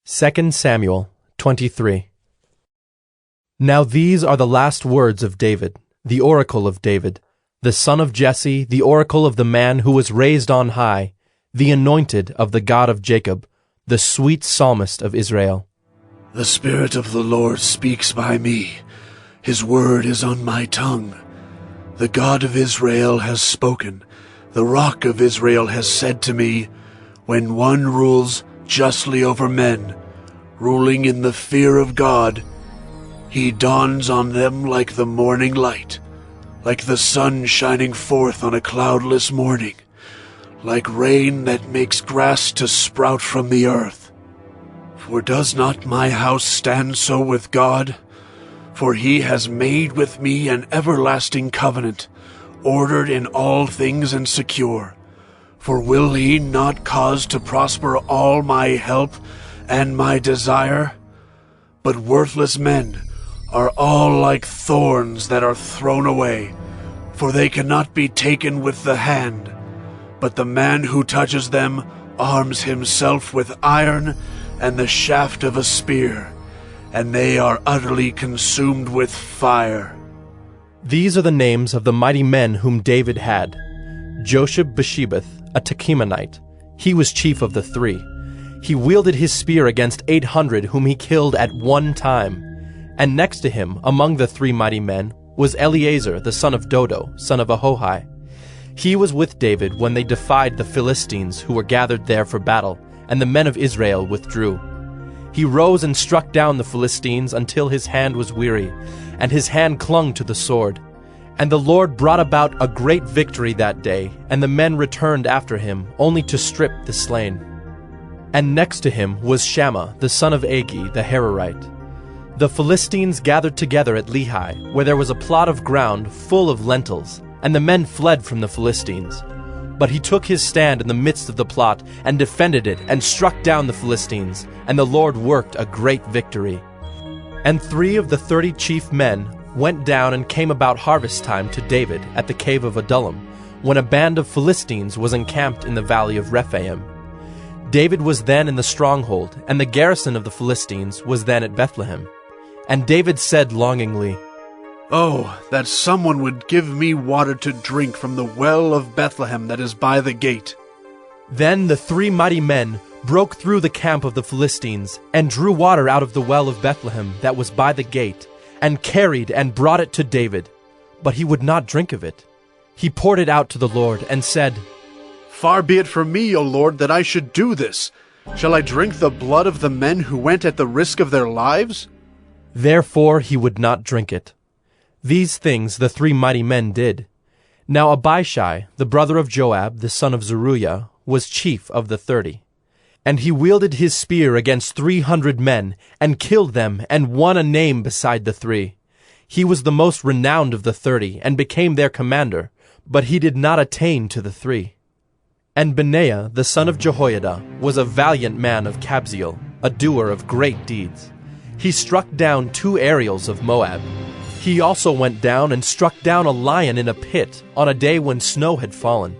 2 Samuel 23. Now these are the last words of David, the oracle of David, the son of Jesse, the oracle of the man who was raised on high, the anointed of the God of Jacob, the sweet psalmist of Israel. The Spirit of the Lord speaks by me. His word is on my tongue. The God of Israel has spoken. The Rock of Israel has said to me, when one rules justly over men, ruling in the fear of God, he dawns on them like the morning light, like the sun shining forth on a cloudless morning, like rain that makes grass to sprout from the earth. For does not my house stand so with God? For he has made with me an everlasting covenant, ordered in all things and secure. For will he not cause to prosper all my help and my desire? But worthless men are all like thorns that are thrown away, for they cannot be taken with the hand. But the man who touches them arms himself with iron and the shaft of a spear, and they are utterly consumed with fire. These are the names of the mighty men whom David had. Josheb-Basshebeth, a Tekemonite. He was chief of the three. He wielded his spear against 800 whom he killed at one time. And next to him, among the three mighty men, was Eleazar the son of Dodo, son of Ahohi. He was with David when they defied the Philistines who were gathered there for battle, and the men of Israel withdrew. He rose and struck down the Philistines until his hand was weary, and his hand clung to the sword. And the Lord brought about a great victory that day, and the men returned after him, only to strip the slain. And next to him was Shammah, the son of Agi, the Hararite. The Philistines gathered together at Lehi, where there was a plot of ground full of lentils, and the men fled from the Philistines. But he took his stand in the midst of the plot, and defended it, and struck down the Philistines, and the Lord worked a great victory. And 3 of the 30 chief men went down and came about harvest time to David at the cave of Adullam, when a band of Philistines was encamped in the valley of Rephaim. David was then in the stronghold, and the garrison of the Philistines was then at Bethlehem. And David said longingly, Oh, that someone would give me water to drink from the well of Bethlehem that is by the gate. Then the 3 mighty men broke through the camp of the Philistines, and drew water out of the well of Bethlehem that was by the gate, and carried and brought it to David. But he would not drink of it. He poured it out to the Lord, and said, Far be it from me, O Lord, that I should do this. Shall I drink the blood of the men who went at the risk of their lives? Therefore he would not drink it. These things the 3 mighty men did. Now Abishai, the brother of Joab, the son of Zeruiah, was chief of the 30. And he wielded his spear against 300 men, and killed them, and won a name beside the 3. He was the most renowned of the 30, and became their commander, but he did not attain to the 3. And Benaiah, the son of Jehoiada, was a valiant man of Kabzeel, a doer of great deeds. He struck down 2 Ariels of Moab. He also went down and struck down a lion in a pit on a day when snow had fallen.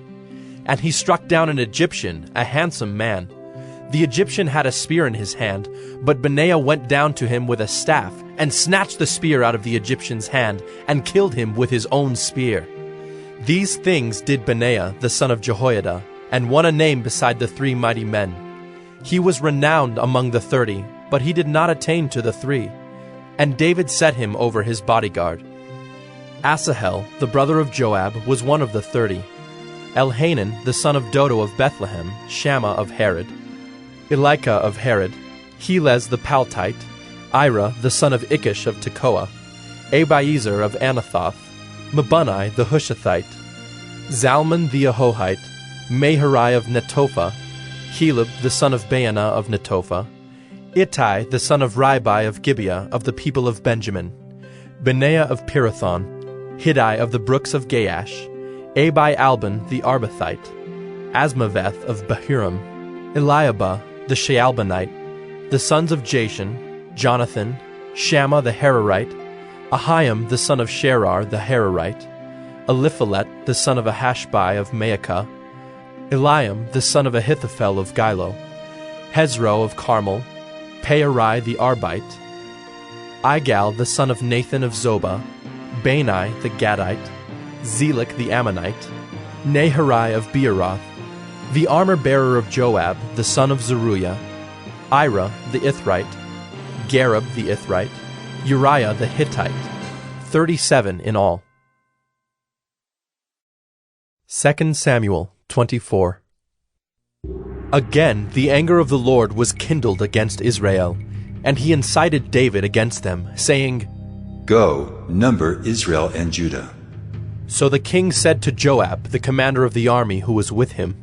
And he struck down an Egyptian, a handsome man. The Egyptian had a spear in his hand, but Benaiah went down to him with a staff, and snatched the spear out of the Egyptian's hand, and killed him with his own spear. These things did Benaiah, the son of Jehoiada, and won a name beside the 3 mighty men. He was renowned among the 30, but he did not attain to the 3. And David set him over his bodyguard. Asahel, the brother of Joab, was one of the 30. Elhanan, the son of Dodo of Bethlehem, Shammah of Harod, Elika of Harod, Helez the Paltite, Ira the son of Ikish of Tekoa, Abiezer of Anathoth, Mabunai the Hushathite, Zalmon the Ahohite, Maharai of Netophah, Heleb the son of Baanah of Netophah, Ittai the son of Ribai of Gibeah of the people of Benjamin, Benaiah of Pirathon, Hiddai of the brooks of Gaash, Abi-Albon the Arbathite, Asmaveth of Bahurim, Eliabah the Shaalbonite, the sons of Jashan, Jonathan, Shammah the Hararite, Ahiam the son of Sherar the Hararite, Eliphalet the son of Ahashbai of Maacah, Eliam the son of Ahithophel of Gilo, Hezro of Carmel, Pearai the Arbite, Igal the son of Nathan of Zobah, Bani the Gadite, Zelek the Ammonite, Naharai of Beeroth, the armor-bearer of Joab, the son of Zeruiah, Ira the Ithrite, Gareb the Ithrite, Uriah the Hittite, 37 in all. 2 Samuel 24. Again the anger of the Lord was kindled against Israel, and he incited David against them, saying, Go, number Israel and Judah. So the king said to Joab, the commander of the army who was with him,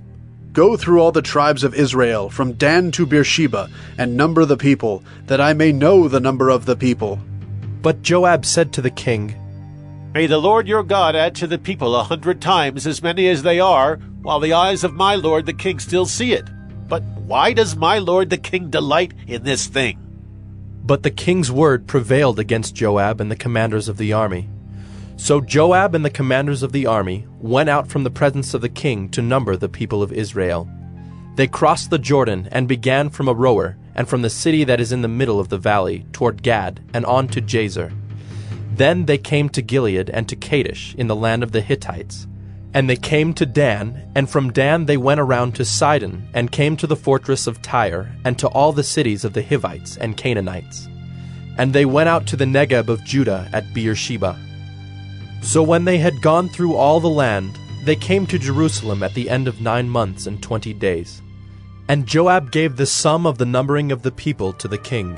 Go through all the tribes of Israel, from Dan to Beersheba, and number the people, that I may know the number of the people. But Joab said to the king, May the Lord your God add to the people 100 times as many as they are, while the eyes of my lord the king still see it. But why does my lord the king delight in this thing? But the king's word prevailed against Joab and the commanders of the army. So Joab and the commanders of the army went out from the presence of the king to number the people of Israel. They crossed the Jordan and began from Aroer, and from the city that is in the middle of the valley, toward Gad, and on to Jazer. Then they came to Gilead and to Kadesh in the land of the Hittites. And they came to Dan, and from Dan they went around to Sidon, and came to the fortress of Tyre, and to all the cities of the Hivites and Canaanites. And they went out to the Negeb of Judah at Beersheba. So when they had gone through all the land, they came to Jerusalem at the end of 9 months and 20 days. And Joab gave the sum of the numbering of the people to the king.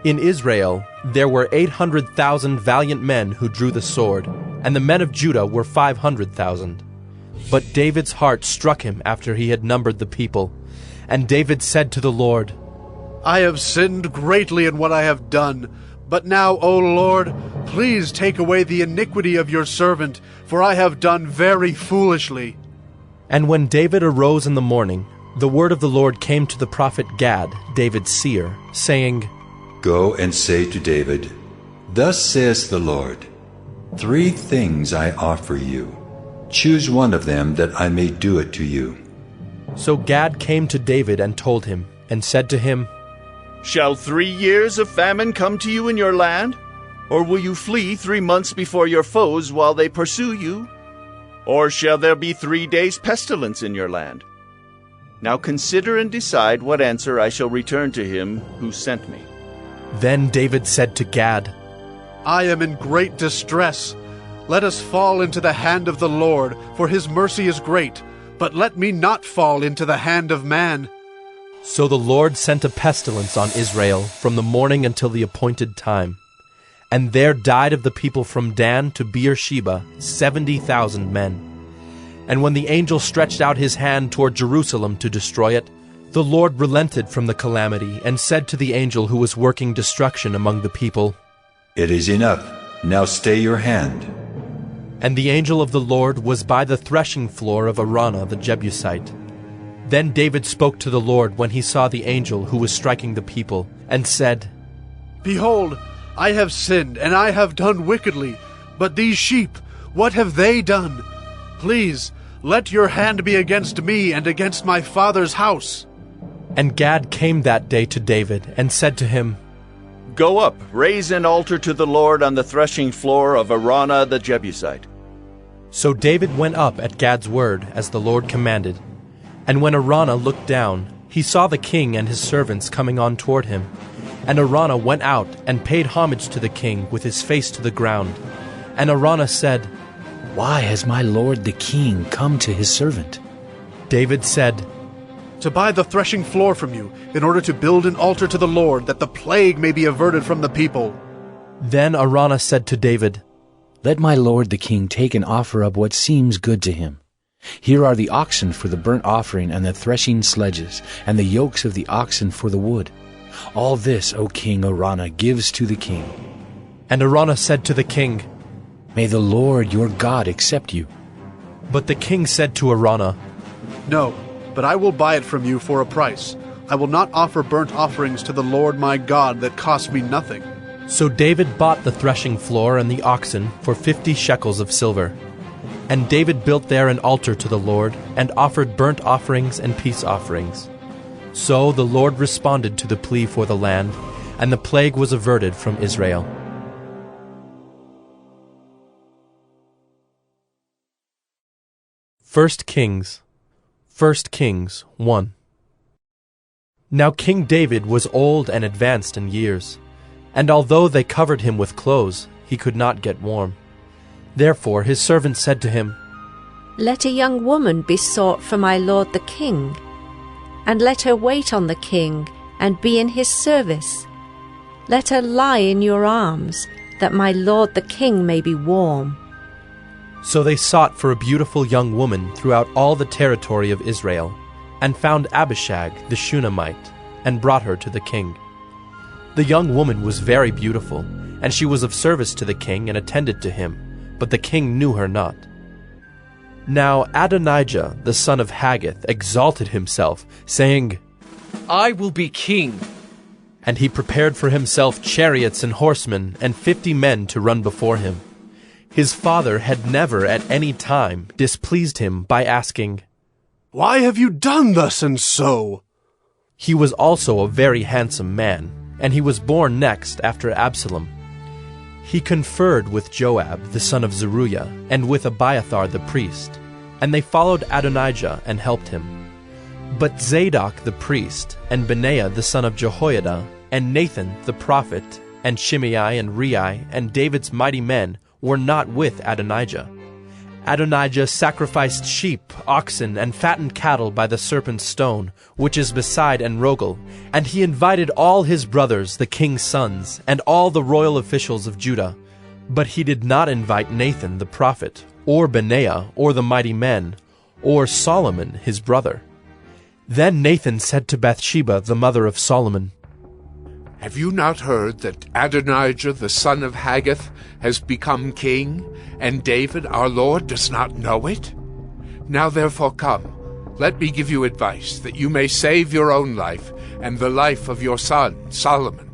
In Israel there were 800,000 valiant men who drew the sword, and the men of Judah were 500,000. But David's heart struck him after he had numbered the people. And David said to the Lord, I have sinned greatly in what I have done. But now, O Lord, please take away the iniquity of your servant, for I have done very foolishly. And when David arose in the morning, the word of the Lord came to the prophet Gad, David's seer, saying, Go and say to David, Thus says the Lord, 3 things I offer you. Choose one of them that I may do it to you. So Gad came to David and told him, and said to him, Shall 3 years of famine come to you in your land? Or will you flee 3 months before your foes while they pursue you? Or shall there be 3 days pestilence in your land? Now consider and decide what answer I shall return to him who sent me. Then David said to Gad, I am in great distress. Let us fall into the hand of the Lord, for his mercy is great. But let me not fall into the hand of man. So the Lord sent a pestilence on Israel from the morning until the appointed time. And there died of the people from Dan to Beersheba 70,000 men. And when the angel stretched out his hand toward Jerusalem to destroy it, the Lord relented from the calamity and said to the angel who was working destruction among the people, It is enough. Now stay your hand. And the angel of the Lord was by the threshing floor of Araunah the Jebusite. Then David spoke to the Lord when he saw the angel who was striking the people, and said, Behold, I have sinned, and I have done wickedly. But these sheep, what have they done? Please, let your hand be against me and against my father's house. And Gad came that day to David, and said to him, Go up, raise an altar to the Lord on the threshing floor of Araunah the Jebusite. So David went up at Gad's word, as the Lord commanded. And when Araunah looked down, he saw the king and his servants coming on toward him. And Araunah went out and paid homage to the king with his face to the ground. And Araunah said, Why has my lord the king come to his servant? David said, To buy the threshing floor from you, in order to build an altar to the Lord, that the plague may be averted from the people. Then Araunah said to David, Let my lord the king take and offer up what seems good to him. Here are the oxen for the burnt offering and the threshing sledges, and the yokes of the oxen for the wood. All this, O king Araunah, gives to the king. And Araunah said to the king, May the Lord your God accept you. But the king said to Araunah, No, but I will buy it from you for a price. I will not offer burnt offerings to the Lord my God that cost me nothing. So David bought the threshing floor and the oxen for 50 shekels of silver. And David built there an altar to the Lord, and offered burnt offerings and peace offerings. So the Lord responded to the plea for the land, and the plague was averted from Israel. First Kings 1. Now King David was old and advanced in years, and although they covered him with clothes, he could not get warm. Therefore his servant said to him, Let a young woman be sought for my lord the king, and let her wait on the king and be in his service. Let her lie in your arms, that my lord the king may be warm. So they sought for a beautiful young woman throughout all the territory of Israel, and found Abishag the Shunammite, and brought her to the king. The young woman was very beautiful, and she was of service to the king and attended to him, but the king knew her not. Now Adonijah the son of Haggith exalted himself, saying, I will be king. And he prepared for himself chariots and horsemen, and 50 men to run before him. His father had never at any time displeased him by asking, Why have you done thus and so? He was also a very handsome man, and he was born next after Absalom. He conferred with Joab the son of Zeruiah, and with Abiathar the priest, and they followed Adonijah and helped him. But Zadok the priest, and Benaiah the son of Jehoiada, and Nathan the prophet, and Shimei and Rei, and David's mighty men were not with Adonijah. Adonijah sacrificed sheep, oxen, and fattened cattle by the serpent's stone, which is beside Enrogel, and he invited all his brothers, the king's sons, and all the royal officials of Judah. But he did not invite Nathan the prophet, or Benaiah, or the mighty men, or Solomon his brother. Then Nathan said to Bathsheba, the mother of Solomon, Have you not heard that Adonijah the son of Haggith has become king, and David our Lord does not know it? Now therefore come, let me give you advice, that you may save your own life and the life of your son Solomon.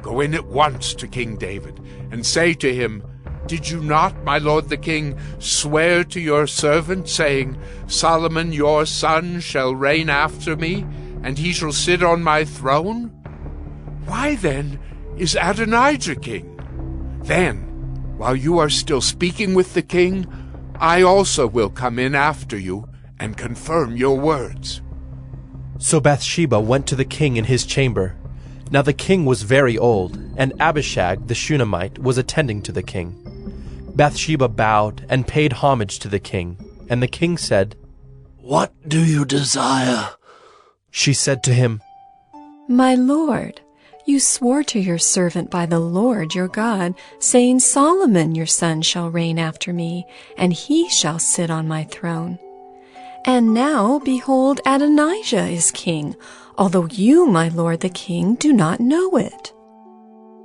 Go in at once to King David, and say to him, Did you not, my lord the king, swear to your servant, saying, Solomon your son shall reign after me, and he shall sit on my throne? Why then is Adonijah king? Then, while you are still speaking with the king, I also will come in after you and confirm your words. So Bathsheba went to the king in his chamber. Now the king was very old, and Abishag the Shunammite was attending to the king. Bathsheba bowed and paid homage to the king, and the king said, What do you desire? She said to him, My lord, you swore to your servant by the Lord your God, saying, Solomon your son shall reign after me, and he shall sit on my throne. And now, behold, Adonijah is king, although you, my lord the king, do not know it.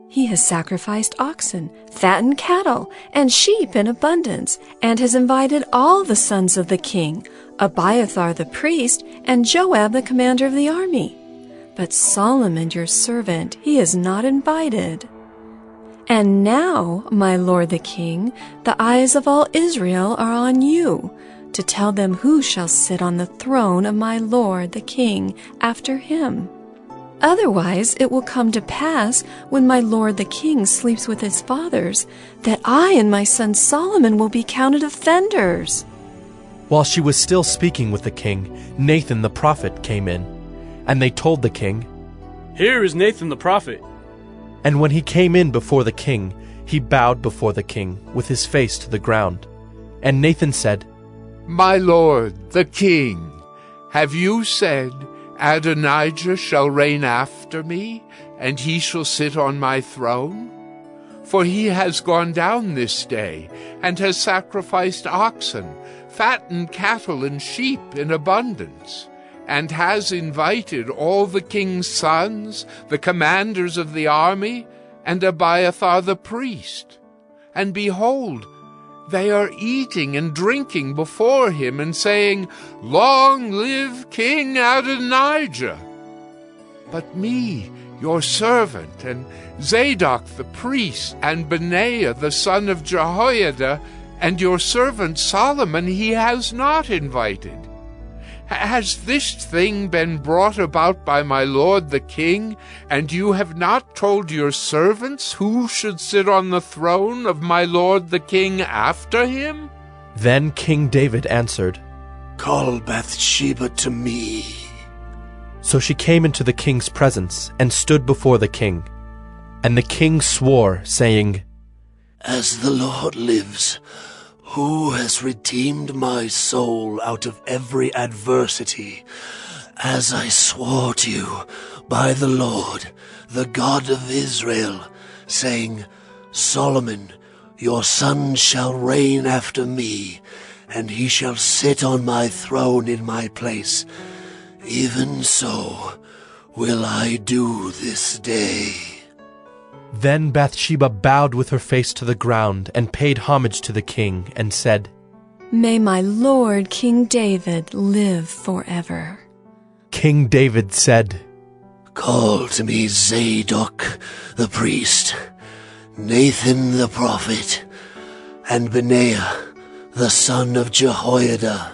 He has sacrificed oxen, fattened cattle, and sheep in abundance, and has invited all the sons of the king, Abiathar the priest, and Joab the commander of the army. But Solomon your servant he is not invited. And now, my lord the king, the eyes of all Israel are on you, to tell them who shall sit on the throne of my lord the king after him. Otherwise it will come to pass, when my lord the king sleeps with his fathers, that I and my son Solomon will be counted offenders. While she was still speaking with the king, Nathan the prophet came in, and they told the king, Here is Nathan the prophet. And when he came in before the king, he bowed before the king, with his face to the ground. And Nathan said, My lord, the king, have you said, Adonijah shall reign after me, and he shall sit on my throne? For he has gone down this day, and has sacrificed oxen, fattened cattle and sheep in abundance, and has invited all the king's sons, the commanders of the army, and Abiathar the priest. And behold, they are eating and drinking before him, and saying, Long live King Adonijah! But me, your servant, and Zadok the priest, and Benaiah the son of Jehoiada, and your servant Solomon he has not invited. Has this thing been brought about by my lord the king, and you have not told your servants who should sit on the throne of my lord the king after him? Then King David answered, Call Bathsheba to me. So she came into the king's presence and stood before the king. And the king swore, saying, As the Lord lives, who has redeemed my soul out of every adversity, as I swore to you by the Lord, the God of Israel, saying, Solomon, your son shall reign after me, and he shall sit on my throne in my place. Even so will I do this day. Then Bathsheba bowed with her face to the ground and paid homage to the king, and said, May my lord King David live forever. King David said, Call to me Zadok the priest, Nathan the prophet, and Benaiah the son of Jehoiada.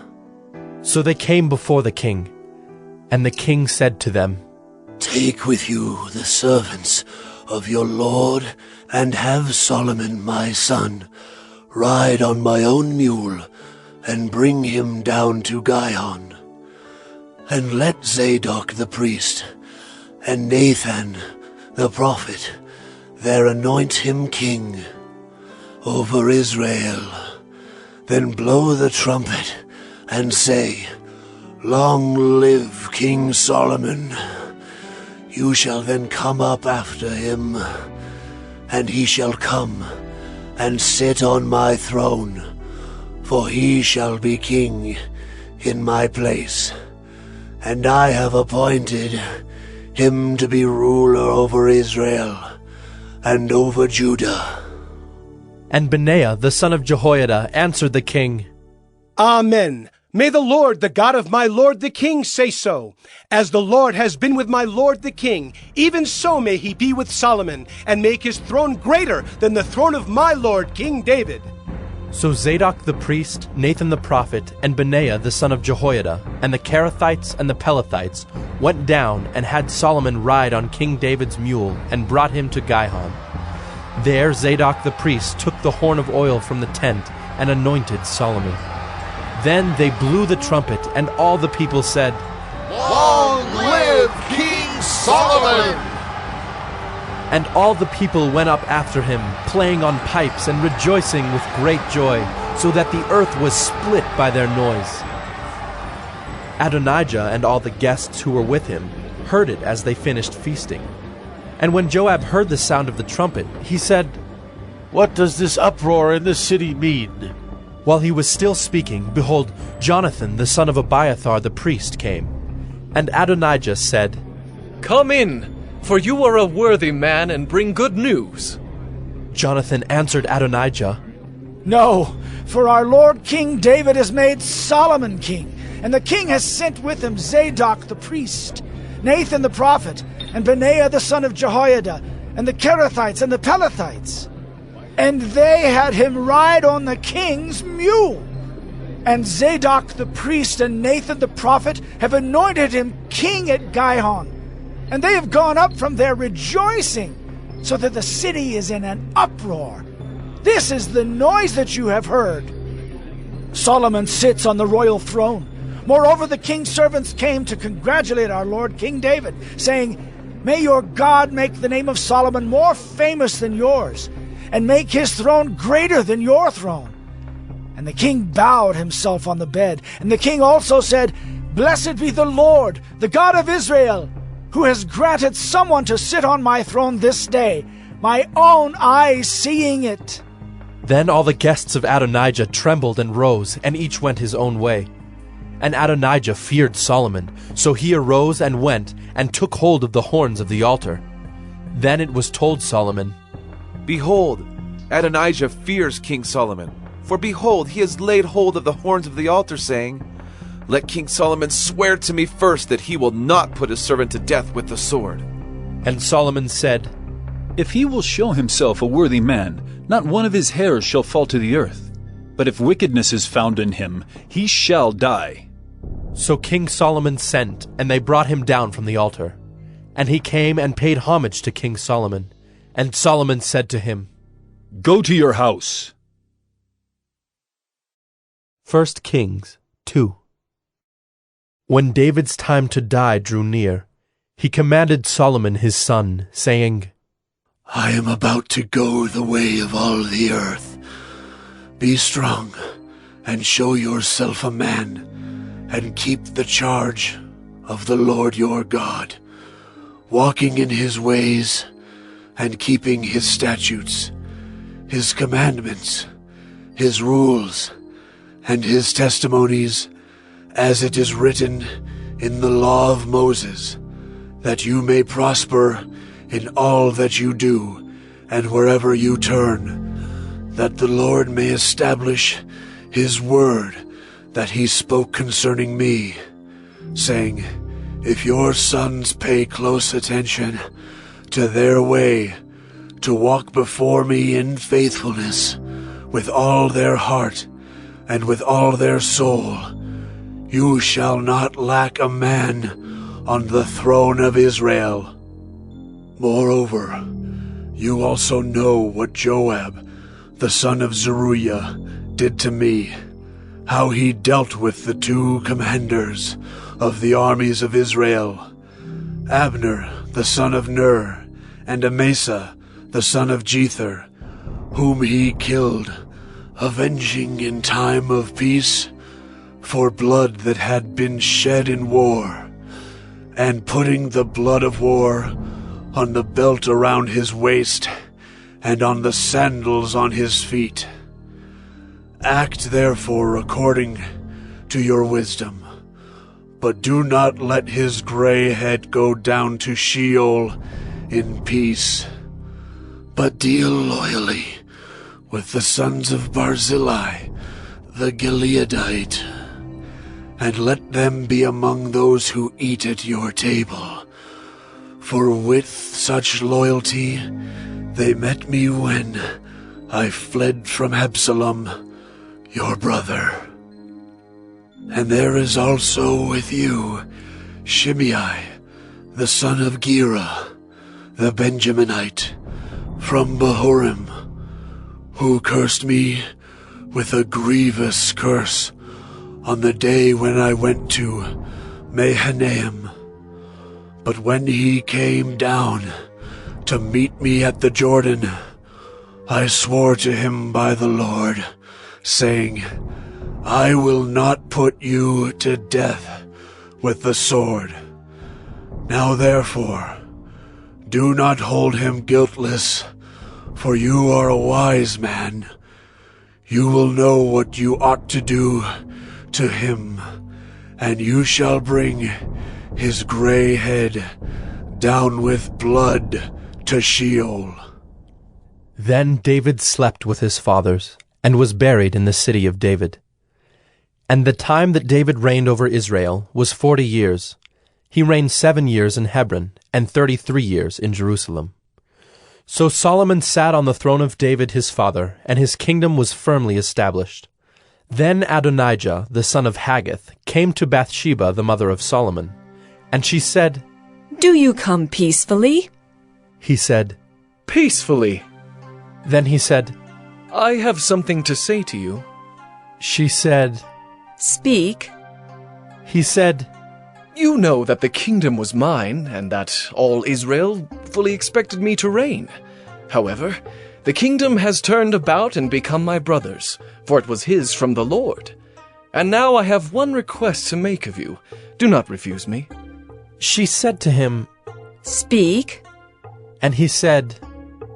So they came before the king, and the king said to them, Take with you the servants of your lord, and have Solomon my son ride on my own mule, and bring him down to Gihon. And let Zadok the priest, and Nathan the prophet, there anoint him king over Israel. Then blow the trumpet, and say, Long live King Solomon. You shall then come up after him, and he shall come and sit on my throne, for he shall be king in my place. And I have appointed him to be ruler over Israel and over Judah. And Benaiah the son of Jehoiada answered the king, Amen. May the Lord, the God of my lord the king, say so. As the Lord has been with my lord the king, even so may he be with Solomon, and make his throne greater than the throne of my lord King David. So Zadok the priest, Nathan the prophet, and Benaiah the son of Jehoiada, and the Kerethites and the Pelethites went down and had Solomon ride on King David's mule, and brought him to Gihon. There Zadok the priest took the horn of oil from the tent and anointed Solomon. Then they blew the trumpet, and all the people said, Long live King Solomon! And all the people went up after him, playing on pipes and rejoicing with great joy, so that the earth was split by their noise. Adonijah and all the guests who were with him heard it as they finished feasting. And when Joab heard the sound of the trumpet, he said, What does this uproar in the city mean? While he was still speaking, behold, Jonathan the son of Abiathar the priest came. And Adonijah said, Come in, for you are a worthy man and bring good news. Jonathan answered Adonijah, No, for our lord King David has made Solomon king, and the king has sent with him Zadok the priest, Nathan the prophet, and Benaiah the son of Jehoiada, and the Kerethites and the Pelethites. And they had him ride on the king's mule. And Zadok the priest and Nathan the prophet have anointed him king at Gihon. And they have gone up from there rejoicing, so that the city is in an uproar. This is the noise that you have heard. Solomon sits on the royal throne. Moreover, the king's servants came to congratulate our lord King David, saying, May your God make the name of Solomon more famous than yours, and make his throne greater than your throne. And the king bowed himself on the bed. And the king also said, Blessed be the Lord, the God of Israel, who has granted someone to sit on my throne this day, my own eyes seeing it. Then all the guests of Adonijah trembled and rose, and each went his own way. And Adonijah feared Solomon, so he arose and went, and took hold of the horns of the altar. Then it was told Solomon, Behold, Adonijah fears King Solomon. For behold, he has laid hold of the horns of the altar, saying, Let King Solomon swear to me first that he will not put his servant to death with the sword. And Solomon said, If he will show himself a worthy man, not one of his hairs shall fall to the earth. But if wickedness is found in him, he shall die. So King Solomon sent, and they brought him down from the altar. And he came and paid homage to King Solomon. And Solomon said to him, Go to your house. 1 Kings 2. When David's time to die drew near, he commanded Solomon his son, saying, I am about to go the way of all the earth. Be strong, and show yourself a man, and keep the charge of the Lord your God, walking in his ways, and keeping his statutes, his commandments, his rules, and his testimonies, as it is written in the law of Moses, that you may prosper in all that you do, and wherever you turn, that the Lord may establish his word that he spoke concerning me, saying, If your sons pay close attention to their way, to walk before me in faithfulness, with all their heart and with all their soul, you shall not lack a man on the throne of Israel. Moreover, you also know what Joab, the son of Zeruiah, did to me, how he dealt with the two commanders of the armies of Israel, Abner, the son of Ner, and Amasa, the son of Jether, whom he killed, avenging in time of peace for blood that had been shed in war, and putting the blood of war on the belt around his waist and on the sandals on his feet. Act therefore according to your wisdom, but do not let his gray head go down to Sheol in peace, but deal loyally with the sons of Barzillai, the Gileadite, and let them be among those who eat at your table. For with such loyalty they met me when I fled from Absalom, your brother. And there is also with you Shimei, the son of Gera, the Benjaminite, from Bahurim, who cursed me with a grievous curse on the day when I went to Mahanaim. But when he came down to meet me at the Jordan, I swore to him by the Lord, saying, I will not put you to death with the sword. Now therefore, do not hold him guiltless, for you are a wise man. You will know what you ought to do to him, and you shall bring his gray head down with blood to Sheol. Then David slept with his fathers, and was buried in the city of David. And the time that David reigned over Israel was 40 years. He reigned 7 years in Hebron, and 33 years in Jerusalem. So Solomon sat on the throne of David his father, and his kingdom was firmly established. Then Adonijah, the son of Haggith, came to Bathsheba, the mother of Solomon. And she said, Do you come peacefully? He said, Peacefully. Then he said, I have something to say to you. She said, Speak. He said, You know that the kingdom was mine, and that all Israel fully expected me to reign. However, the kingdom has turned about and become my brother's, for it was his from the Lord. And now I have one request to make of you. Do not refuse me. She said to him, Speak. And he said,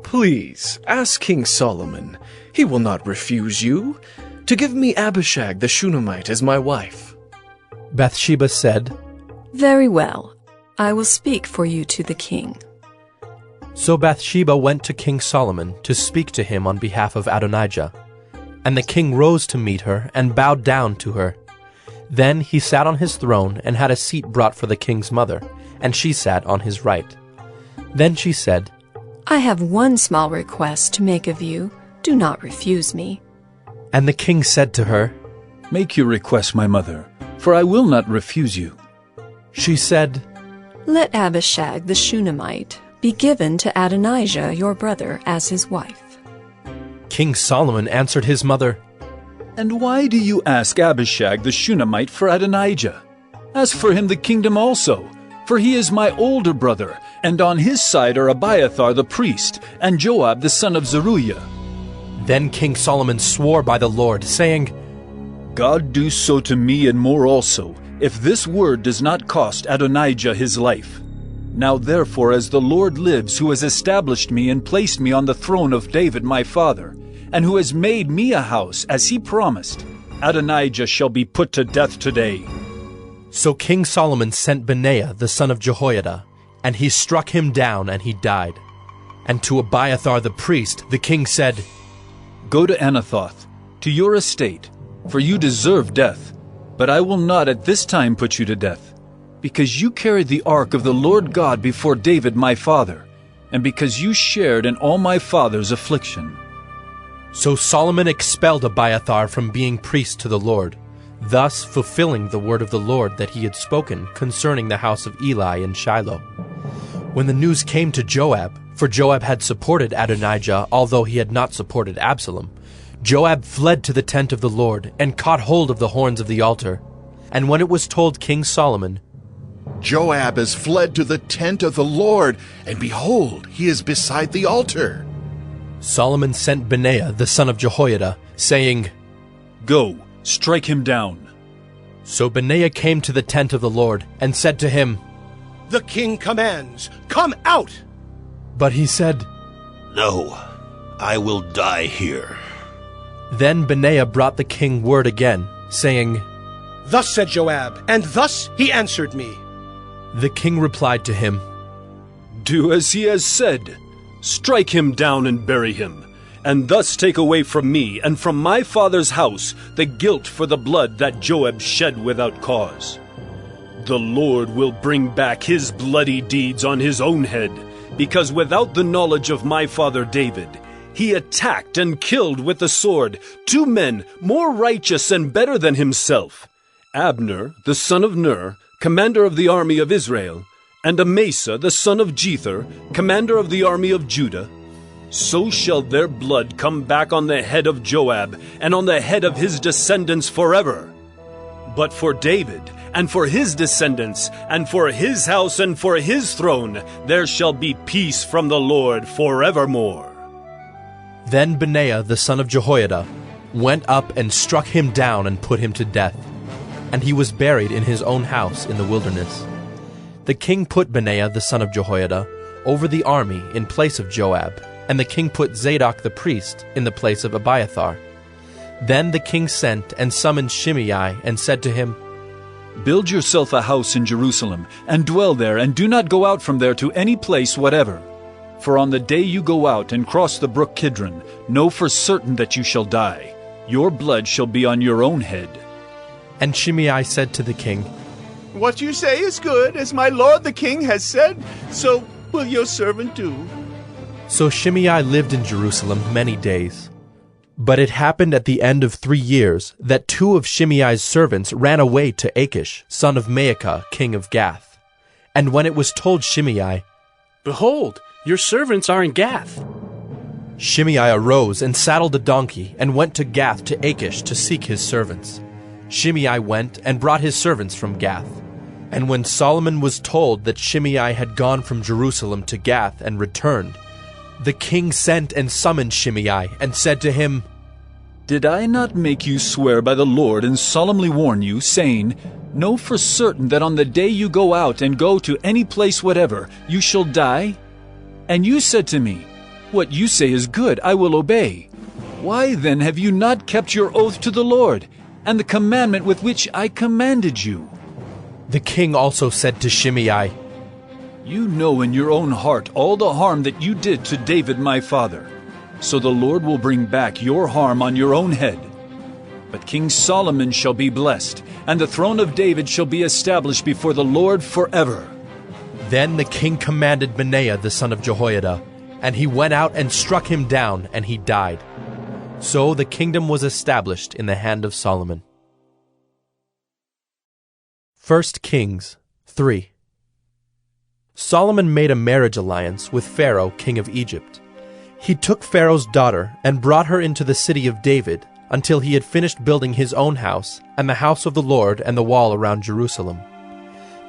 Please, ask King Solomon, he will not refuse you, to give me Abishag the Shunammite as my wife. Bathsheba said, Very well. I will speak for you to the king. So Bathsheba went to King Solomon to speak to him on behalf of Adonijah. And the king rose to meet her and bowed down to her. Then he sat on his throne and had a seat brought for the king's mother, and she sat on his right. Then she said, I have one small request to make of you. Do not refuse me. And the king said to her, Make your request, my mother, for I will not refuse you. She said, Let Abishag the Shunammite be given to Adonijah your brother as his wife. King Solomon answered his mother, And why do you ask Abishag the Shunammite for Adonijah? Ask for him the kingdom also, for he is my older brother, and on his side are Abiathar the priest, and Joab the son of Zeruiah. Then King Solomon swore by the Lord, saying, God do so to me and more also, if this word does not cost Adonijah his life. Now therefore, as the Lord lives, who has established me and placed me on the throne of David my father, and who has made me a house, as he promised, Adonijah shall be put to death today. So King Solomon sent Benaiah the son of Jehoiada, and he struck him down, and he died. And to Abiathar the priest the king said, Go to Anathoth, to your estate, for you deserve death. But I will not at this time put you to death, because you carried the ark of the Lord God before David my father, and because you shared in all my father's affliction. So Solomon expelled Abiathar from being priest to the Lord, thus fulfilling the word of the Lord that he had spoken concerning the house of Eli in Shiloh. When the news came to Joab, for Joab had supported Adonijah, although he had not supported Absalom, Joab fled to the tent of the Lord, and caught hold of the horns of the altar. And when it was told King Solomon, Joab has fled to the tent of the Lord, and behold, he is beside the altar. Solomon sent Benaiah the son of Jehoiada, saying, Go, strike him down. So Benaiah came to the tent of the Lord, and said to him, The king commands, come out! But he said, No, I will die here. Then Benaiah brought the king word again, saying, Thus said Joab, and thus he answered me. The king replied to him, Do as he has said. Strike him down and bury him, and thus take away from me and from my father's house the guilt for the blood that Joab shed without cause. The Lord will bring back his bloody deeds on his own head, because without the knowledge of my father David, he attacked and killed with the sword 2 men more righteous and better than himself, Abner, the son of Ner, commander of the army of Israel, and Amasa, the son of Jether, commander of the army of Judah. So shall their blood come back on the head of Joab and on the head of his descendants forever. But for David, and for his descendants, and for his house, and for his throne, there shall be peace from the Lord forevermore. Then Benaiah the son of Jehoiada went up and struck him down and put him to death. And he was buried in his own house in the wilderness. The king put Benaiah the son of Jehoiada over the army in place of Joab, and the king put Zadok the priest in the place of Abiathar. Then the king sent and summoned Shimei and said to him, Build yourself a house in Jerusalem, and dwell there, and do not go out from there to any place whatever. For on the day you go out and cross the brook Kidron, know for certain that you shall die. Your blood shall be on your own head. And Shimei said to the king, What you say is good, as my lord the king has said, so will your servant do. So Shimei lived in Jerusalem many days. But it happened at the end of 3 years that 2 of Shimei's servants ran away to Achish, son of Maacah, king of Gath. And when it was told Shimei, Behold, your servants are in Gath. Shimei arose and saddled a donkey and went to Gath to Achish to seek his servants. Shimei went and brought his servants from Gath. And when Solomon was told that Shimei had gone from Jerusalem to Gath and returned, the king sent and summoned Shimei and said to him, Did I not make you swear by the Lord and solemnly warn you, saying, Know for certain that on the day you go out and go to any place whatever, you shall die? And you said to me, What you say is good, I will obey. Why then have you not kept your oath to the Lord, and the commandment with which I commanded you? The king also said to Shimei, You know in your own heart all the harm that you did to David my father. So the Lord will bring back your harm on your own head. But King Solomon shall be blessed, and the throne of David shall be established before the Lord forever. Then the king commanded Benaiah the son of Jehoiada, and he went out and struck him down, and he died. So the kingdom was established in the hand of Solomon. 1 Kings 3. Solomon made a marriage alliance with Pharaoh, king of Egypt. He took Pharaoh's daughter and brought her into the city of David until he had finished building his own house and the house of the Lord and the wall around Jerusalem.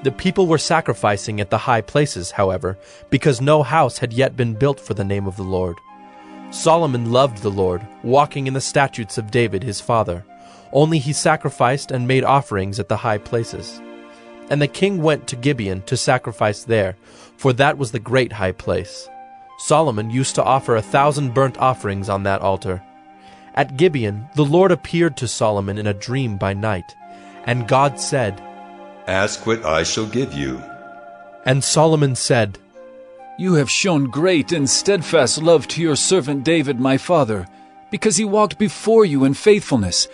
The people were sacrificing at the high places, however, because no house had yet been built for the name of the Lord. Solomon loved the Lord, walking in the statutes of David his father. Only he sacrificed and made offerings at the high places. And the king went to Gibeon to sacrifice there, for that was the great high place. Solomon used to offer 1,000 burnt offerings on that altar. At Gibeon the Lord appeared to Solomon in a dream by night, and God said, "Ask what I shall give you." And Solomon said, "You have shown great and steadfast love to your servant David my father, because he walked before you in faithfulness,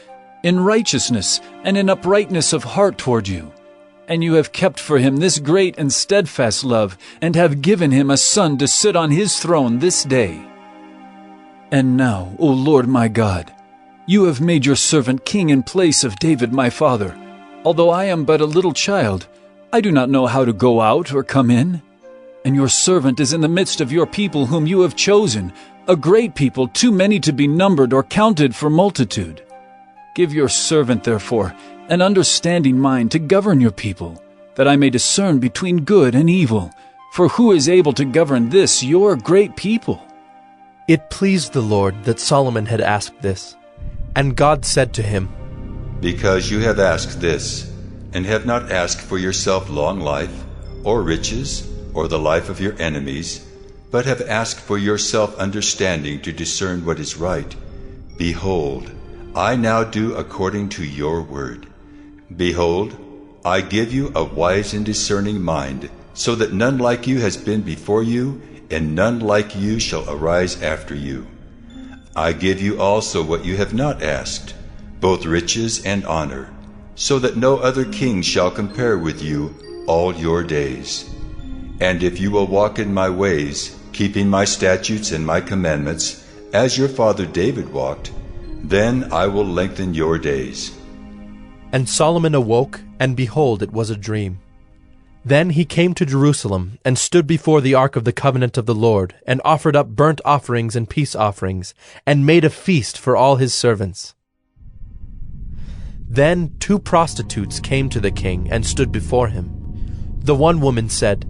in righteousness, and in uprightness of heart toward you. And you have kept for him this great and steadfast love, and have given him a son to sit on his throne this day. And now, O Lord my God, you have made your servant king in place of David my father. Although I am but a little child, I do not know how to go out or come in. And your servant is in the midst of your people whom you have chosen, a great people, too many to be numbered or counted for multitude. Give your servant, therefore, an understanding mind to govern your people, that I may discern between good and evil. For who is able to govern this, your great people?" It pleased the Lord that Solomon had asked this. And God said to him, "Because you have asked this, and have not asked for yourself long life, or riches, or the life of your enemies, but have asked for yourself understanding to discern what is right, behold, I now do according to your word. Behold, I give you a wise and discerning mind, so that none like you has been before you, and none like you shall arise after you. I give you also what you have not asked, both riches and honor, so that no other king shall compare with you all your days. And if you will walk in my ways, keeping my statutes and my commandments, as your father David walked, then I will lengthen your days." And Solomon awoke, and behold, it was a dream. Then he came to Jerusalem, and stood before the ark of the covenant of the Lord, and offered up burnt offerings and peace offerings, and made a feast for all his servants. Then 2 prostitutes came to the king, and stood before him. The one woman said,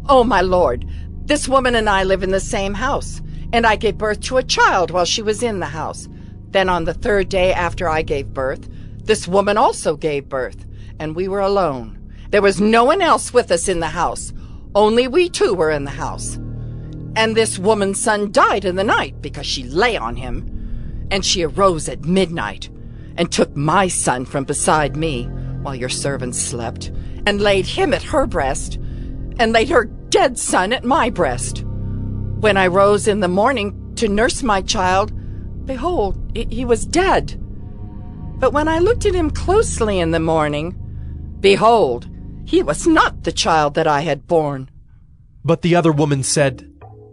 "Oh, my lord, this woman and I live in the same house, and I gave birth to a child while she was in the house. Then on the 3rd day after I gave birth, this woman also gave birth, and we were alone. There was no one else with us in the house. Only we 2 were in the house. And this woman's son died in the night because she lay on him. And she arose at midnight and took my son from beside me while your servant slept, and laid him at her breast, and laid her dead son at my breast. When I rose in the morning to nurse my child, behold, he was dead. But when I looked at him closely in the morning, behold, he was not the child that I had borne." But the other woman said,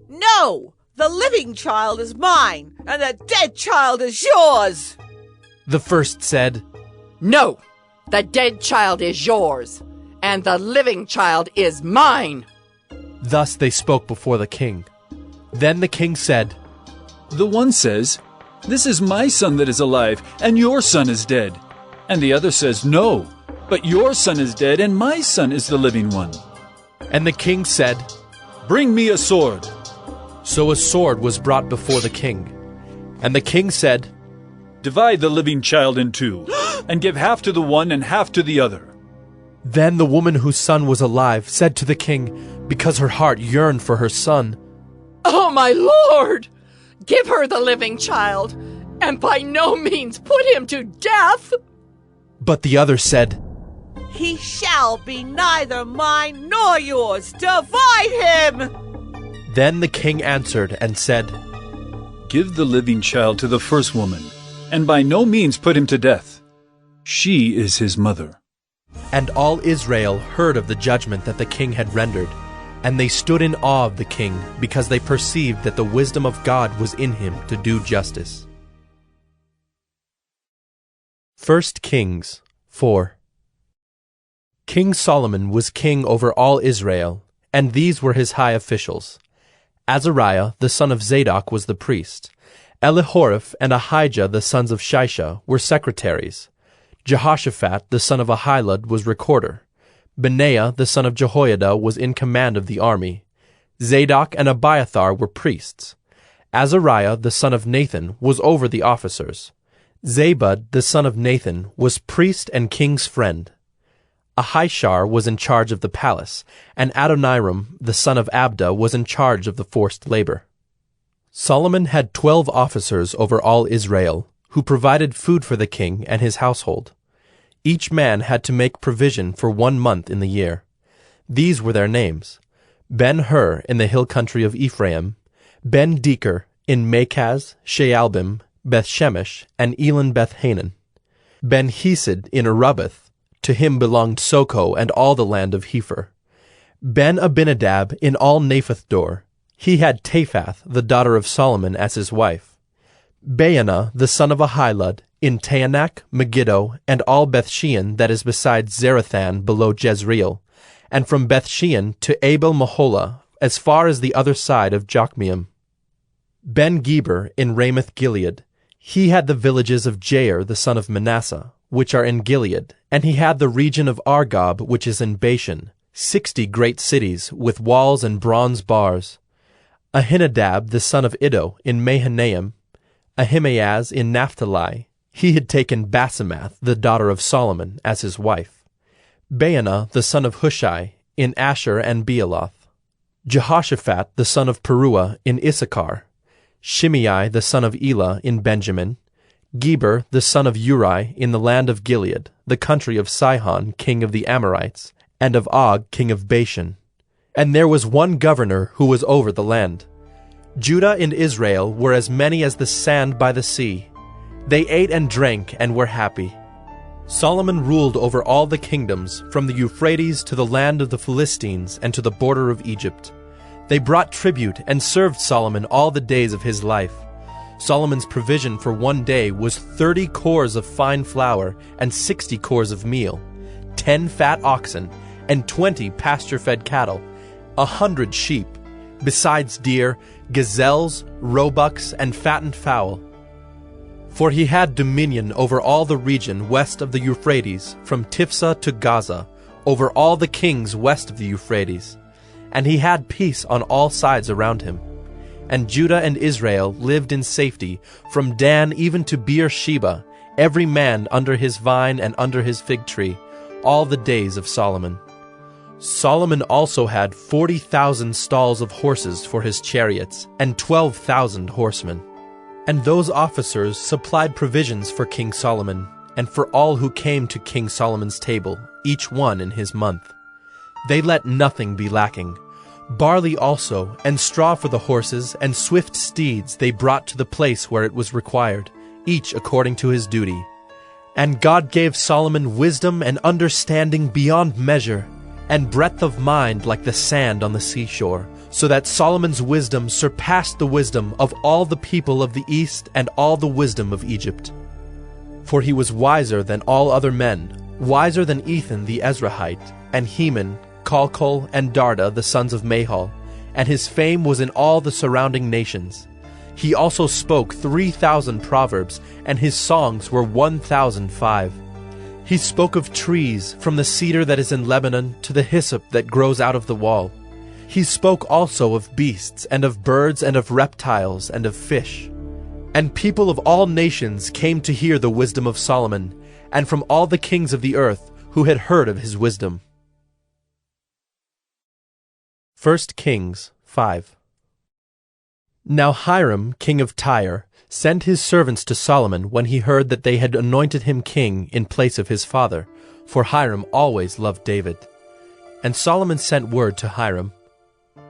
"No, the living child is mine, and the dead child is yours." The first said, "No, the dead child is yours, and the living child is mine." Thus they spoke before the king. Then the king said, "The one says, 'This is my son that is alive, and your son is dead.' And the other says, 'No, but your son is dead, and my son is the living one.' And the king said, 'Bring me a sword.' So a sword was brought before the king. And the king said, 'Divide the living child in 2, and give half to the one and half to the other.' Then the woman whose son was alive said to the king, because her heart yearned for her son, "Oh, my lord, give her the living child, and by no means put him to death." But the other said, "He shall be neither mine nor yours. Divide him." Then the king answered and said, "Give the living child to the first woman, and by no means put him to death. She is his mother." And all Israel heard of the judgment that the king had rendered, and they stood in awe of the king, because they perceived that the wisdom of God was in him to do justice. 1 Kings 4. King Solomon was king over all Israel, and these were his high officials. Azariah, the son of Zadok, was the priest. Elihoreph and Ahijah, the sons of Shisha, were secretaries. Jehoshaphat, the son of Ahilud, was recorder. Benaiah, the son of Jehoiada, was in command of the army. Zadok and Abiathar were priests. Azariah, the son of Nathan, was over the officers. Zabud, the son of Nathan, was priest and king's friend. Ahishar was in charge of the palace, and Adoniram, the son of Abda, was in charge of the forced labor. Solomon had 12 officers over all Israel, who provided food for the king and his household. Each man had to make provision for 1 month in the year. These were their names: Ben-Hur in the hill country of Ephraim, Ben-Deker in Makaz, Shaalbim, Beth-Shemesh, and Elon Beth-Hanan, Ben-Hesed in Arubath. To him belonged Soko and all the land of Hepher. Ben-Abinadab in all Naphath-dor. He had Taphath, the daughter of Solomon, as his wife. Baanah, the son of Ahilud, in Taanach, Megiddo, and all Bethshean that is beside Zarethan below Jezreel, and from Bethshean to Abel-Meholah, as far as the other side of Jokmeam. Ben-Geber in Ramoth-Gilead. He had the villages of Jair, the son of Manasseh, which are in Gilead, and he had the region of Argob, which is in Bashan, 60 great cities, with walls and bronze bars. Ahinadab, the son of Iddo, in Mahanaim. Ahimaaz in Naphtali. He had taken Basemath, the daughter of Solomon, as his wife. Baanah, the son of Hushai, in Asher and Bealoth. Jehoshaphat, the son of Peruah, in Issachar. Shimei, the son of Elah, in Benjamin. Geber, the son of Uri, in the land of Gilead, the country of Sihon, king of the Amorites, and of Og, king of Bashan. And there was one governor who was over the land. Judah and Israel were as many as the sand by the sea. They ate and drank and were happy. Solomon ruled over all the kingdoms, from the Euphrates to the land of the Philistines and to the border of Egypt. They brought tribute and served Solomon all the days of his life. Solomon's provision for 1 day was 30 cores of fine flour and 60 cores of meal, 10 fat oxen, and 20 pasture-fed cattle, 100 sheep, besides deer, gazelles, roebucks, and fattened fowl. For he had dominion over all the region west of the Euphrates, from Tiphsah to Gaza, over all the kings west of the Euphrates. And he had peace on all sides around him. And Judah and Israel lived in safety, from Dan even to Beersheba, every man under his vine and under his fig tree, all the days of Solomon. Solomon also had 40,000 stalls of horses for his chariots, and 12,000 horsemen. And those officers supplied provisions for King Solomon, and for all who came to King Solomon's table, each one in his month. They let nothing be lacking. Barley also, and straw for the horses, and swift steeds they brought to the place where it was required, each according to his duty. And God gave Solomon wisdom and understanding beyond measure, and breadth of mind like the sand on the seashore, so that Solomon's wisdom surpassed the wisdom of all the people of the east and all the wisdom of Egypt. For he was wiser than all other men, wiser than Ethan the Ezrahite, and Heman, Chalcol, and Darda, the sons of Mahol, and his fame was in all the surrounding nations. He also spoke 3,000 proverbs, and his songs were 1,005. He spoke of trees, from the cedar that is in Lebanon to the hyssop that grows out of the wall. He spoke also of beasts, and of birds, and of reptiles, and of fish. And people of all nations came to hear the wisdom of Solomon, and from all the kings of the earth who had heard of his wisdom. 1 Kings 5. Now Hiram, king of Tyre, sent his servants to Solomon when he heard that they had anointed him king in place of his father, for Hiram always loved David. And Solomon sent word to Hiram,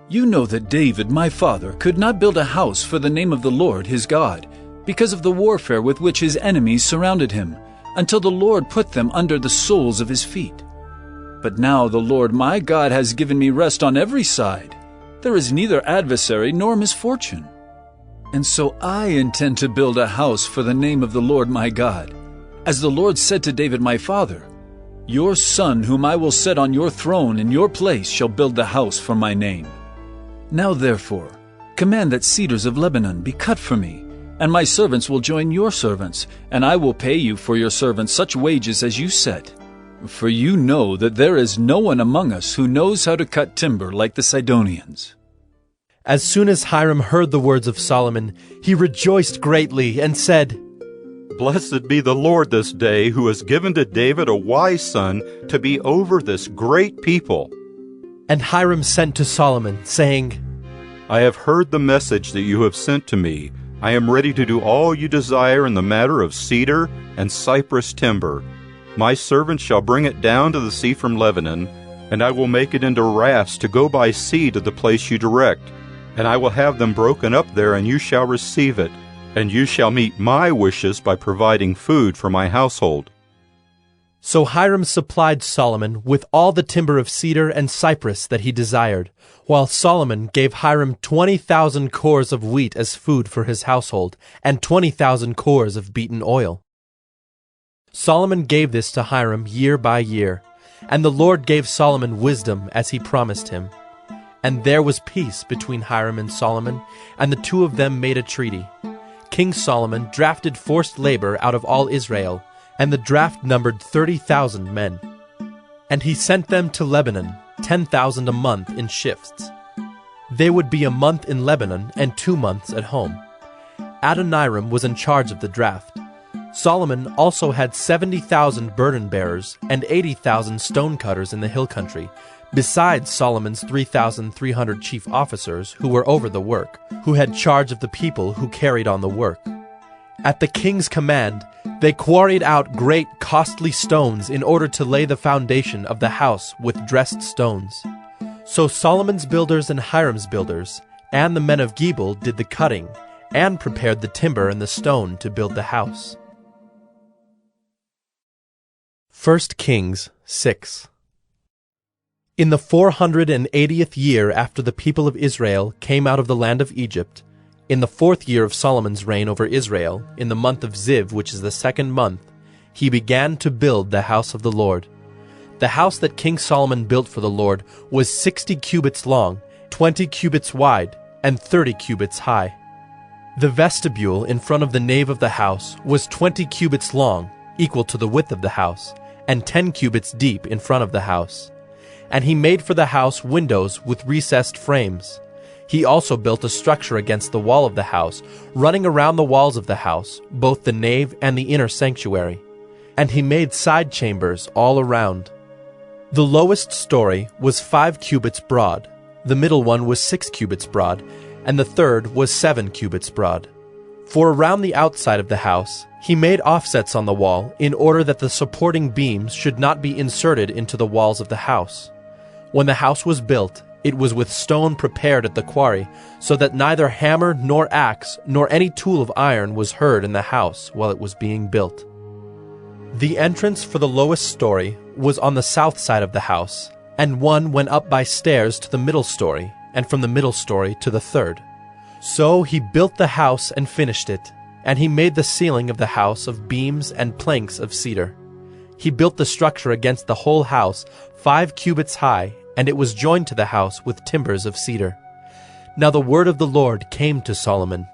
You know that David, my father, could not build a house for the name of the Lord his God, because of the warfare with which his enemies surrounded him, until the Lord put them under the soles of his feet. But now the Lord my God has given me rest on every side. There is neither adversary nor misfortune. And so I intend to build a house for the name of the Lord my God, as the Lord said to David my father, Your son, whom I will set on your throne in your place, shall build the house for my name. Now therefore, command that cedars of Lebanon be cut for me, and my servants will join your servants, and I will pay you for your servants such wages as you set. For you know that there is no one among us who knows how to cut timber like the Sidonians." As soon as Hiram heard the words of Solomon, he rejoiced greatly and said, "Blessed be the Lord this day, who has given to David a wise son to be over this great people." And Hiram sent to Solomon, saying, "I have heard the message that you have sent to me. I am ready to do all you desire in the matter of cedar and cypress timber. My servants shall bring it down to the sea from Lebanon, and I will make it into rafts to go by sea to the place you direct. And I will have them broken up there, and you shall receive it. And you shall meet my wishes by providing food for my household." So Hiram supplied Solomon with all the timber of cedar and cypress that he desired, while Solomon gave Hiram 20,000 cores of wheat as food for his household, and 20,000 cores of beaten oil. Solomon gave this to Hiram year by year, and the Lord gave Solomon wisdom as he promised him. And there was peace between Hiram and Solomon, and the two of them made a treaty. King Solomon drafted forced labor out of all Israel, and the draft numbered 30,000 men. And he sent them to Lebanon, 10,000 a month in shifts. They would be a month in Lebanon and 2 months at home. Adoniram was in charge of the draft. Solomon also had 70,000 burden-bearers and 80,000 stone-cutters in the hill country, besides Solomon's 3,300 chief officers who were over the work, who had charge of the people who carried on the work. At the king's command, they quarried out great costly stones in order to lay the foundation of the house with dressed stones. So Solomon's builders and Hiram's builders, and the men of Gebal did the cutting, and prepared the timber and the stone to build the house. 1 Kings 6. In the 480th year after the people of Israel came out of the land of Egypt, in the 4th year of Solomon's reign over Israel, in the month of Ziv, which is the 2nd month, he began to build the house of the Lord. The house that King Solomon built for the Lord was 60 cubits long, 20 cubits wide, and 30 cubits high. The vestibule in front of the nave of the house was 20 cubits long, equal to the width of the house, and 10 cubits deep in front of the house. And he made for the house windows with recessed frames. He also built a structure against the wall of the house, running around the walls of the house, both the nave and the inner sanctuary. And he made side chambers all around. The lowest story was 5 cubits broad, the middle one was 6 cubits broad, and the third was 7 cubits broad. For around the outside of the house, he made offsets on the wall in order that the supporting beams should not be inserted into the walls of the house. When the house was built, it was with stone prepared at the quarry, so that neither hammer nor axe nor any tool of iron was heard in the house while it was being built. The entrance for the lowest story was on the south side of the house, and one went up by stairs to the middle story, and from the middle story to the third. So he built the house and finished it, and he made the ceiling of the house of beams and planks of cedar. He built the structure against the whole house 5 cubits high, and it was joined to the house with timbers of cedar. Now the word of the Lord came to Solomon.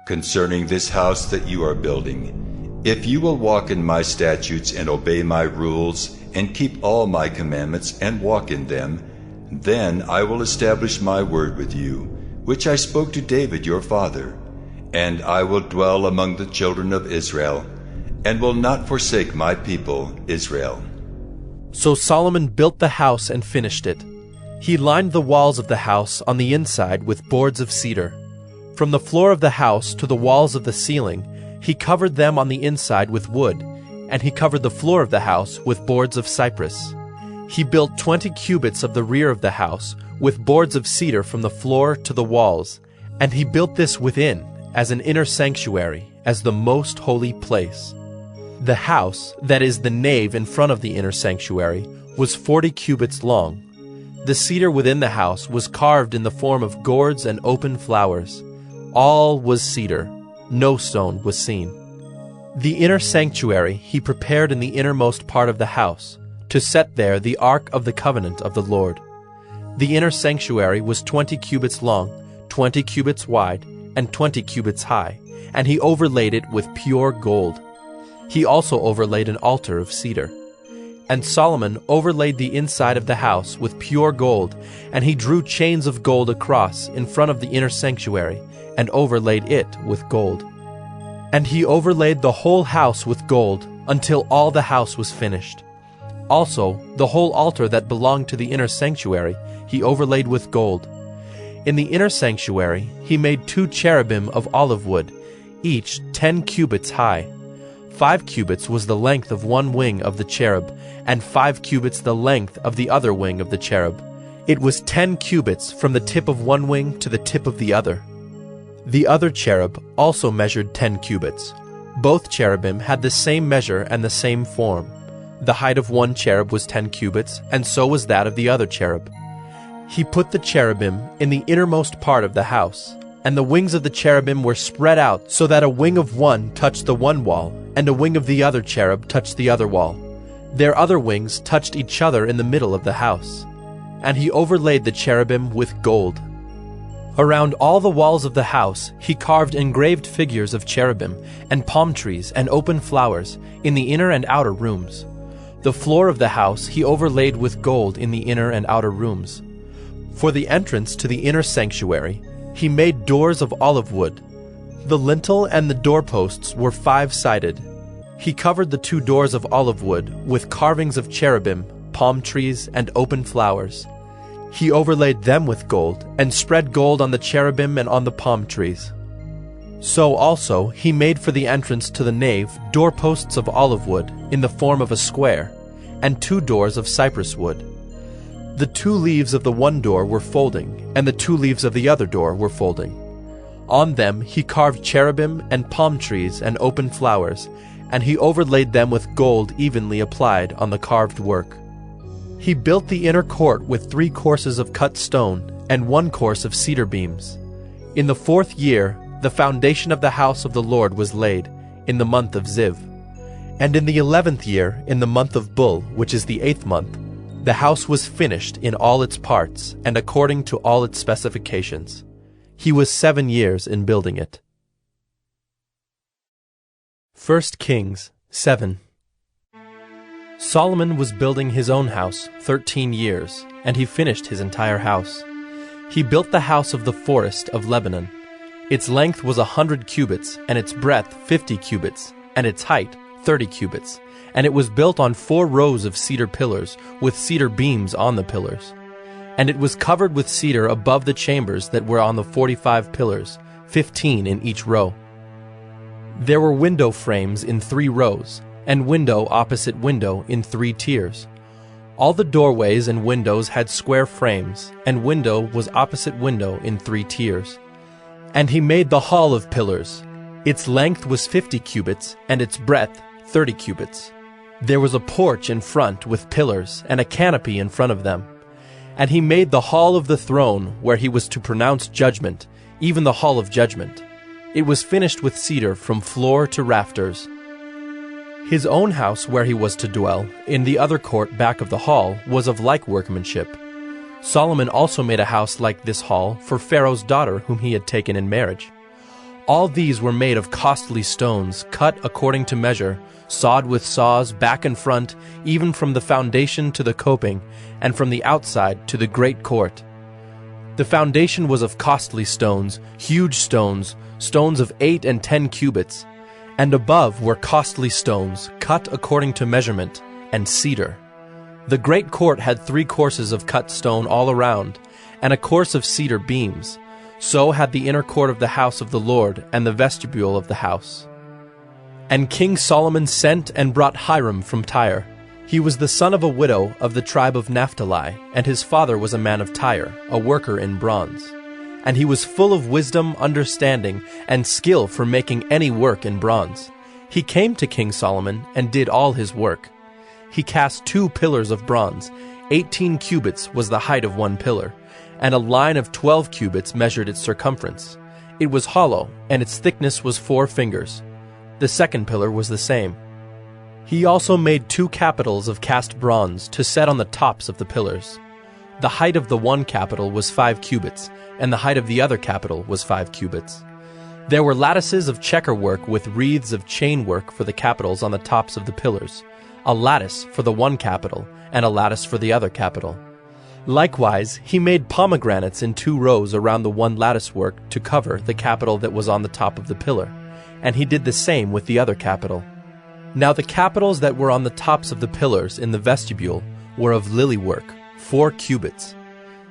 Concerning this house that you are building, if you will walk in my statutes and obey my rules, and keep all my commandments and walk in them, then I will establish my word with you, which I spoke to David your father, and I will dwell among the children of Israel, and will not forsake my people Israel. So Solomon built the house and finished it. He lined the walls of the house on the inside with boards of cedar. From the floor of the house to the walls of the ceiling, he covered them on the inside with wood, and he covered the floor of the house with boards of cypress. He built 20 cubits of the rear of the house with boards of cedar from the floor to the walls, and he built this within as an inner sanctuary, as the most holy place. The house, that is the nave in front of the inner sanctuary, was 40 cubits long. The cedar within the house was carved in the form of gourds and open flowers. All was cedar. No stone was seen. The inner sanctuary he prepared in the innermost part of the house, to set there the ark of the covenant of the Lord. The inner sanctuary was 20 cubits long, 20 cubits wide, and 20 cubits high, and he overlaid it with pure gold. He also overlaid an altar of cedar. And Solomon overlaid the inside of the house with pure gold, and he drew chains of gold across in front of the inner sanctuary, and overlaid it with gold. And he overlaid the whole house with gold, until all the house was finished. Also, the whole altar that belonged to the inner sanctuary he overlaid with gold. In the inner sanctuary he made 2 cherubim of olive wood, each 10 cubits high. 5 cubits was the length of one wing of the cherub, and 5 cubits the length of the other wing of the cherub. It was 10 cubits from the tip of one wing to the tip of the other. The other cherub also measured 10 cubits. Both cherubim had the same measure and the same form. The height of one cherub was 10 cubits, and so was that of the other cherub. He put the cherubim in the innermost part of the house, and the wings of the cherubim were spread out so that a wing of one touched the one wall, and a wing of the other cherub touched the other wall. Their other wings touched each other in the middle of the house. And he overlaid the cherubim with gold. Around all the walls of the house he carved engraved figures of cherubim, and palm trees and open flowers in the inner and outer rooms. The floor of the house he overlaid with gold in the inner and outer rooms. For the entrance to the inner sanctuary he made doors of olive wood. The lintel and the doorposts were 5-sided. He covered the 2 doors of olive wood with carvings of cherubim, palm trees, and open flowers. He overlaid them with gold, and spread gold on the cherubim and on the palm trees. So also he made for the entrance to the nave doorposts of olive wood in the form of a square, and 2 doors of cypress wood. The 2 leaves of the one door were folding, and the 2 leaves of the other door were folding. On them he carved cherubim and palm trees and open flowers, and he overlaid them with gold evenly applied on the carved work. He built the inner court with 3 courses of cut stone and 1 course of cedar beams. In the 4th year the foundation of the house of the Lord was laid, in the month of Ziv. And in the 11th year, in the month of Bul, which is the 8th month, the house was finished in all its parts and according to all its specifications. He was 7 years in building it. 1 Kings 7. Solomon was building his own house 13 years, and he finished his entire house. He built the house of the forest of Lebanon. Its length was 100 cubits, and its breadth 50 cubits, and its height 30 cubits, and it was built on 4 rows of cedar pillars, with cedar beams on the pillars. And it was covered with cedar above the chambers that were on the 45 pillars, 15 in each row. There were window frames in 3 rows, and window opposite window in 3 tiers. All the doorways and windows had square frames, and window was opposite window in 3 tiers. And he made the hall of pillars. Its length was 50 cubits, and its breadth 30 cubits. There was a porch in front with pillars, and a canopy in front of them. And he made the hall of the throne, where he was to pronounce judgment, even the hall of judgment. It was finished with cedar from floor to rafters. His own house where he was to dwell, in the other court back of the hall, was of like workmanship. Solomon also made a house like this hall for Pharaoh's daughter whom he had taken in marriage. All these were made of costly stones, cut according to measure, sawed with saws back and front, even from the foundation to the coping, and from the outside to the great court. The foundation was of costly stones, huge stones, stones of 8 and 10 cubits, and above were costly stones, cut according to measurement, and cedar. The great court had 3 courses of cut stone all around, and a course of cedar beams. So had the inner court of the house of the Lord, and the vestibule of the house. And King Solomon sent and brought Hiram from Tyre. He was the son of a widow of the tribe of Naphtali, and his father was a man of Tyre, a worker in bronze. And he was full of wisdom, understanding, and skill for making any work in bronze. He came to King Solomon and did all his work. He cast 2 pillars of bronze. 18 cubits was the height of one pillar, and a line of 12 cubits measured its circumference. It was hollow, and its thickness was 4 fingers. The second pillar was the same. He also made 2 capitals of cast bronze to set on the tops of the pillars. The height of the one capital was 5 cubits, and the height of the other capital was 5 cubits. There were lattices of checker work with wreaths of chain work for the capitals on the tops of the pillars, a lattice for the one capital, and a lattice for the other capital. Likewise, he made pomegranates in 2 rows around the one lattice work to cover the capital that was on the top of the pillar, and he did the same with the other capital. Now the capitals that were on the tops of the pillars in the vestibule were of lily work, 4 cubits.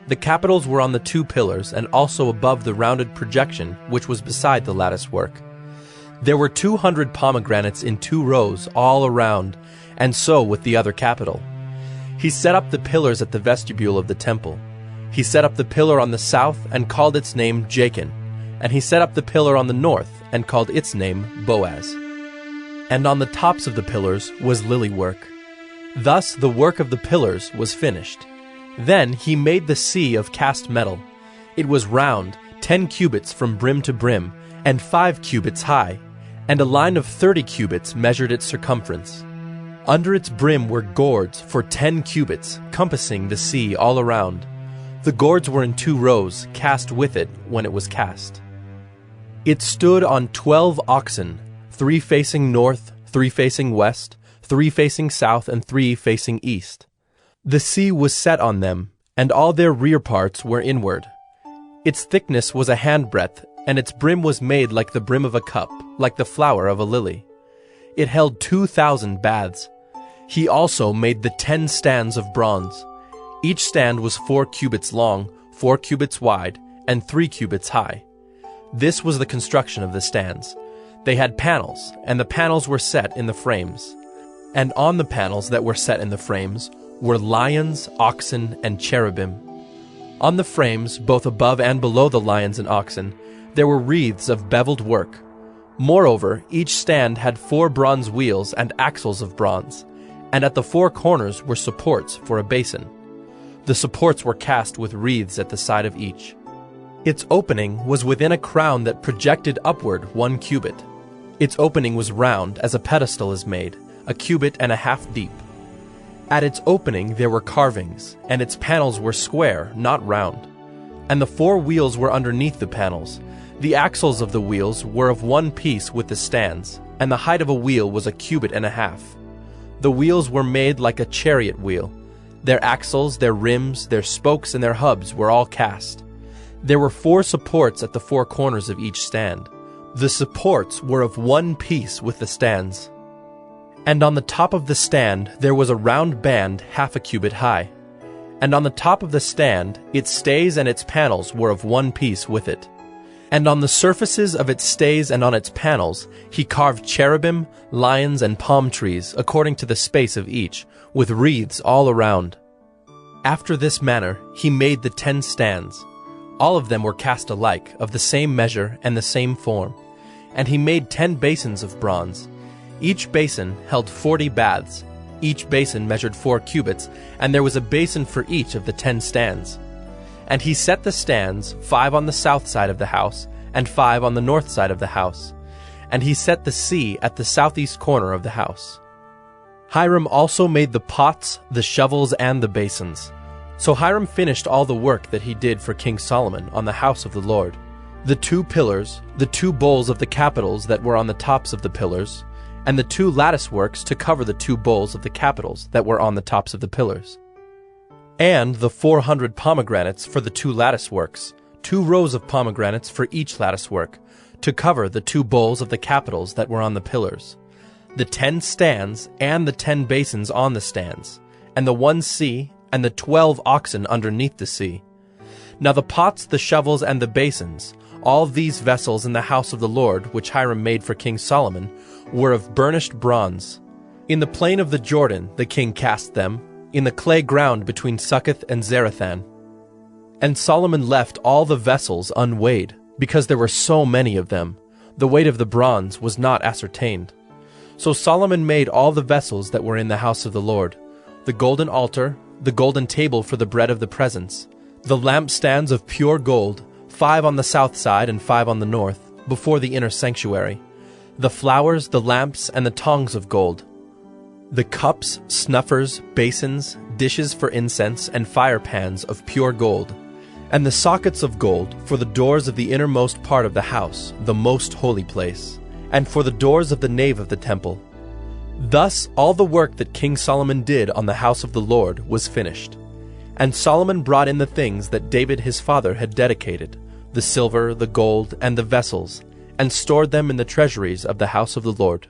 The capitals were on the 2 pillars and also above the rounded projection which was beside the lattice work. There were 200 pomegranates in 2 rows all around, and so with the other capital. He set up the pillars at the vestibule of the temple. He set up the pillar on the south and called its name Jachin, and he set up the pillar on the north and called its name Boaz. And on the tops of the pillars was lily work. Thus the work of the pillars was finished. Then he made the sea of cast metal. It was round, 10 cubits from brim to brim, and 5 cubits high, and a line of 30 cubits measured its circumference. Under its brim were gourds for 10 cubits, compassing the sea all around. The gourds were in 2 rows, cast with it when it was cast. It stood on 12 oxen, 3 facing north, 3 facing west, 3 facing south, and 3 facing east. The sea was set on them, and all their rear parts were inward. Its thickness was a handbreadth, and its brim was made like the brim of a cup, like the flower of a lily. It held 2,000 baths. He also made the 10 stands of bronze. Each stand was 4 cubits long, 4 cubits wide, and 3 cubits high. This was the construction of the stands. They had panels, and the panels were set in the frames. And on the panels that were set in the frames were lions, oxen, and cherubim. On the frames, both above and below the lions and oxen, there were wreaths of beveled work. Moreover, each stand had 4 bronze wheels and axles of bronze, and at the 4 corners were supports for a basin. The supports were cast with wreaths at the side of each. Its opening was within a crown that projected upward 1 cubit. Its opening was round, as a pedestal is made, 1.5 cubits deep. At its opening there were carvings, and its panels were square, not round. And the 4 wheels were underneath the panels. The axles of the wheels were of one piece with the stands, and the height of a wheel was 1.5 cubits. The wheels were made like a chariot wheel. Their axles, their rims, their spokes, and their hubs were all cast. There were 4 supports at the 4 corners of each stand. The supports were of one piece with the stands. And on the top of the stand there was a round band 1/2 cubit high. And on the top of the stand its stays and its panels were of one piece with it. And on the surfaces of its stays and on its panels he carved cherubim, lions, and palm trees, according to the space of each, with wreaths all around. After this manner he made the 10 stands. All of them were cast alike, of the same measure and the same form. And he made 10 basins of bronze. Each basin held 40 baths. Each basin measured 4 cubits, and there was a basin for each of the 10 stands. And he set the stands, 5 on the south side of the house, and 5 on the north side of the house. And he set the sea at the southeast corner of the house. Hiram also made the pots, the shovels, and the basins. So Hiram finished all the work that he did for King Solomon on the house of the Lord. The 2 pillars, the 2 bowls of the capitals that were on the tops of the pillars, and the 2 lattice works to cover the 2 bowls of the capitals that were on the tops of the pillars. And the 400 pomegranates for the 2 lattice works, 2 rows of pomegranates for each lattice work, to cover the 2 bowls of the capitals that were on the pillars. The 10 stands and the 10 basins on the stands, and the 1 sea, and the 12 oxen underneath the sea. Now the pots, the shovels, and the basins, all these vessels in the house of the Lord, which Hiram made for King Solomon, were of burnished bronze. In the plain of the Jordan the king cast them, in the clay ground between Succoth and Zarethan. And Solomon left all the vessels unweighed, because there were so many of them. The weight of the bronze was not ascertained. So Solomon made all the vessels that were in the house of the Lord, the golden altar, the golden table for the bread of the presence, the lampstands of pure gold, 5 on the south side and 5 on the north, before the inner sanctuary, the flowers, the lamps, and the tongs of gold. the cups, snuffers, basins, dishes for incense, and fire pans of pure gold, and the sockets of gold for the doors of the innermost part of the house, the most holy place, and for the doors of the nave of the temple. Thus all the work that King Solomon did on the house of the Lord was finished. And Solomon brought in the things that David his father had dedicated, the silver, the gold, and the vessels, and stored them in the treasuries of the house of the Lord.